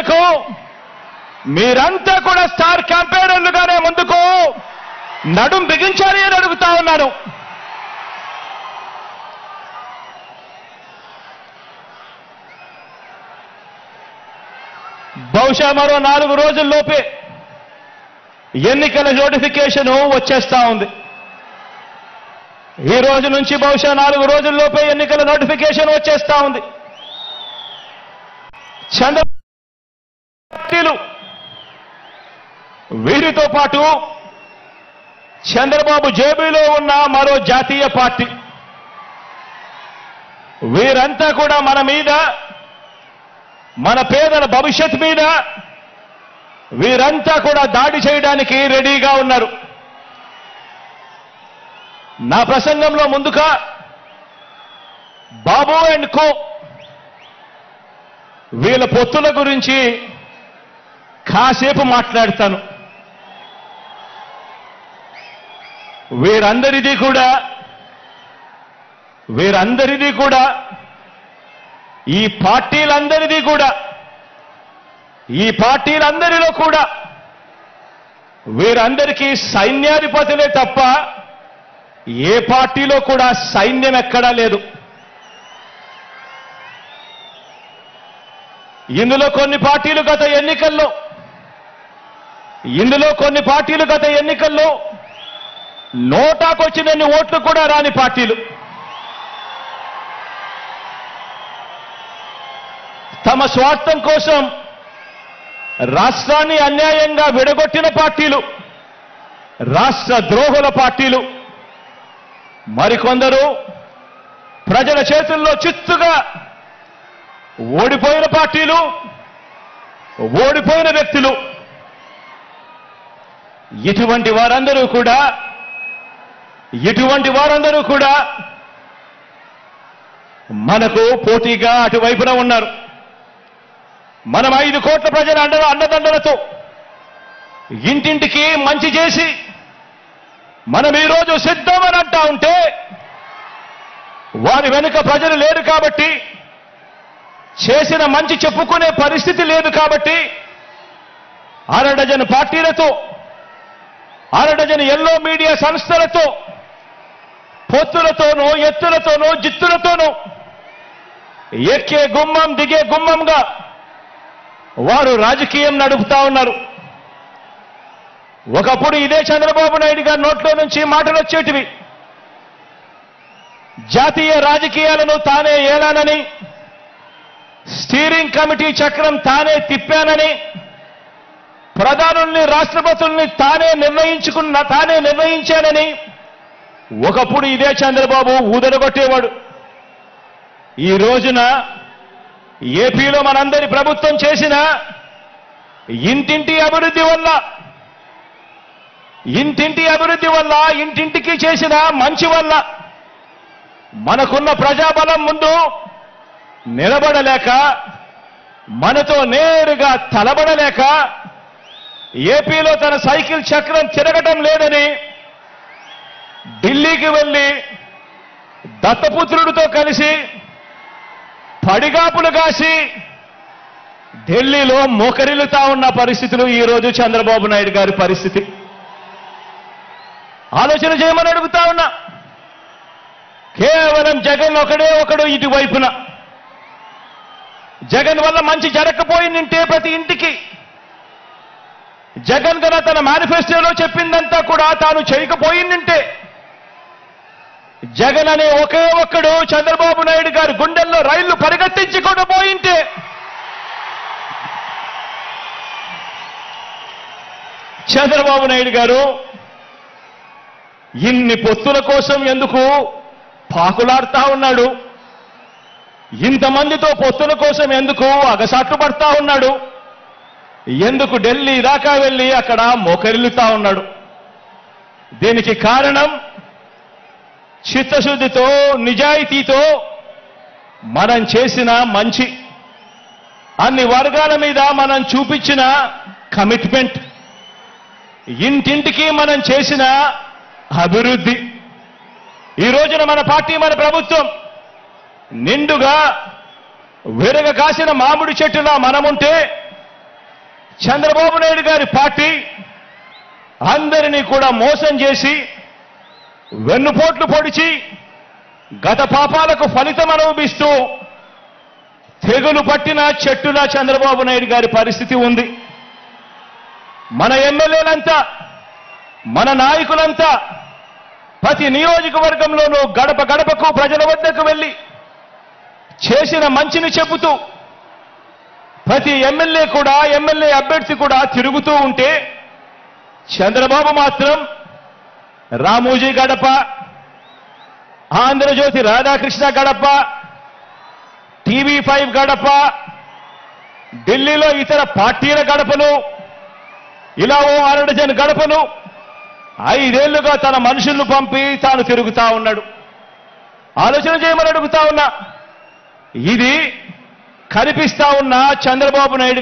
మేరకు మీరంతా కూడా స్టార్ క్యాంపెయినర్లుగానే ముందుకు నడుం బిగించాలి అని అడుగుతా ఉన్నాను. బహుశా మరో 4 రోజుల్లోపే ఎన్నికల నోటిఫికేషన్ వచ్చేస్తా ఉంది. ఈ రోజు నుంచి బహుశా 4 రోజుల్లోపే ఎన్నికల నోటిఫికేషన్ వచ్చేస్తా ఉంది. చంద్రబాబు వీరితో పాటు చంద్రబాబు జేబులో ఉన్న మరో జాతీయ పార్టీ, వీరంతా కూడా మన మీద, మన పేదల భవిష్యత్ మీద వీరంతా కూడా దాడి చేయడానికి రెడీగా ఉన్నారు. నా ప్రసంగంలో ముందుగా బాబు అండ్ కో వీళ్ళ పొత్తుల గురించి కాసేపు మాట్లాడతాను. వీరందరిది కూడా ఈ పార్టీలందరిలో కూడా వీరందరికీ సైన్యాధిపతులే తప్ప ఏ పార్టీలో కూడా సైన్యం ఎక్కడా లేదు. ఇందులో కొన్ని పార్టీలు గత ఎన్నికల్లో నోటాకొచ్చినన్ని ఓట్లు కూడా రాని పార్టీలు, తమ స్వార్థం కోసం రాష్ట్రాన్ని అన్యాయంగా విడగొట్టిన పార్టీలు, రాష్ట్ర ద్రోహుల పార్టీలు, మరికొందరు ప్రజల చేతుల్లో చిత్తుగా ఓడిపోయిన పార్టీలు, ఓడిపోయిన వ్యక్తులు. ఇటువంటి వారందరూ కూడా మనకు పోటీగా అటువైపున ఉన్నారు. మనం 5 కోట్ల ప్రజల అండదండలతో ఇంటింటికి మంచి చేసి మనం ఈరోజు సిద్ధమని అంటా ఉంటే, వారి వెనుక ప్రజలు లేరు కాబట్టి, చేసిన మంచి చెప్పుకునే పరిస్థితి లేదు కాబట్టి, 6 డజన్ పార్టీలతో, 6 డజన్ ఎల్లో మీడియా సంస్థలతో, పొత్తులతోనూ, ఎత్తులతోనూ, జిత్తులతోనూ ఎక్కే గుమ్మం దిగే గుమ్మంగా వారు రాజకీయం నడుపుతా ఉన్నారు. ఒకప్పుడు ఇదే చంద్రబాబు నాయుడు గారి నోట్లో నుంచి మాటలు వచ్చేటివి, జాతీయ రాజకీయాలను తానే ఏలానని, స్టీరింగ్ కమిటీ చక్రం తానే తిప్పానని, ప్రధానుల్ని, రాష్ట్రపతుల్ని తానే నిర్ణయించానని ఒకప్పుడు ఇదే చంద్రబాబు ఊదరగొట్టేవాడు. ఈ రోజున ఏపీలో మనందరి ప్రభుత్వం చేసిన ఇంటింటి అభివృద్ధి వల్ల, ఇంటింటికి చేసిన మంచి వల్ల మనకున్న ప్రజాబలం ముందు నిలబడలేక, మనతో నేరుగా తలబడలేక, ఏపీలో తన సైకిల్ చక్రం తిరగటం లేదని ఢిల్లీకి వెళ్లి దత్తపుత్రుడితో కలిసి పడిగాపులు కాసి ఢిల్లీలో మోకరిల్లుతా ఉన్న పరిస్థితులు ఈ రోజు చంద్రబాబు నాయుడు గారి పరిస్థితి. ఆలోచన చేయమని అడుగుతా ఉన్నా. కేవలం జగన్ ఒకడు ఇటువైపున, జగన్ వల్ల మంచి జరగకపోయిందంటే ప్రతి ఇంటికి, జగన్ గన తన మేనిఫెస్టోలో చెప్పిందంతా కూడా తాను చేయకపోయిందంటే, జగన్ అనే ఒకే ఒక్కడు చంద్రబాబు నాయుడు గారి గుండెల్లో రైళ్లు పరిగెత్తించుకొని పోయింటే, చంద్రబాబు నాయుడు గారు ఇన్ని పొత్తుల కోసం ఎందుకు పాకులాడుతా ఉన్నాడు? ఇంతమందితో పొత్తుల కోసం ఎందుకు అగసాట్లు పడతా ఉన్నాడు? ఎందుకు ఢిల్లీ దాకా వెళ్ళి అక్కడ మోకరిల్లుతా ఉన్నాడు? దీనికి కారణం చిత్తశుద్ధితో, నిజాయితీతో మనం చేసిన మంచి, అన్ని వర్గాల మీద మనం చూపించిన కమిట్మెంట్, ఇంటింటికి మనం చేసిన అభివృద్ధి. ఈ రోజున మన పార్టీ, మన ప్రభుత్వం నిండుగా విరగ కాసిన మామిడి చెట్టులా మనముంటే, చంద్రబాబు నాయుడు గారి పార్టీ అందరినీ కూడా మోసం చేసి వెన్నుపోట్లు పొడిచి గత పాపాలకు ఫలితం అనుభవిస్తూ తెగులు పట్టిన చెట్టులా చంద్రబాబు నాయుడు గారి పరిస్థితి ఉంది. మన ఎమ్మెల్యేలంతా మన నాయకులంతా ప్రతి నియోజకవర్గంలోనూ గడప గడపకు ప్రజల వద్దకు వెళ్లి చేసిన మంచిని చెబుతూ ప్రతి ఎమ్మెల్యే అభ్యర్థి కూడా తిరుగుతూ ఉంటే చంద్రబాబు మాత్రం రామోజీ గడప, ఆంధ్రజ్యోతి రాధాకృష్ణ గడప, TV5 గడప, ఢిల్లీలో ఇతర పార్టీల గడపలు, ఇలా ఓ 6 డజన్ గడపలు 5 ఏళ్లుగా తన మనుషులను పంపి తాను తిరుగుతా ఉన్నాడు. ఆలోచన చేయమని అడుగుతా ఉన్నా. ఇది కనిపిస్తా ఉన్న చంద్రబాబు నాయుడు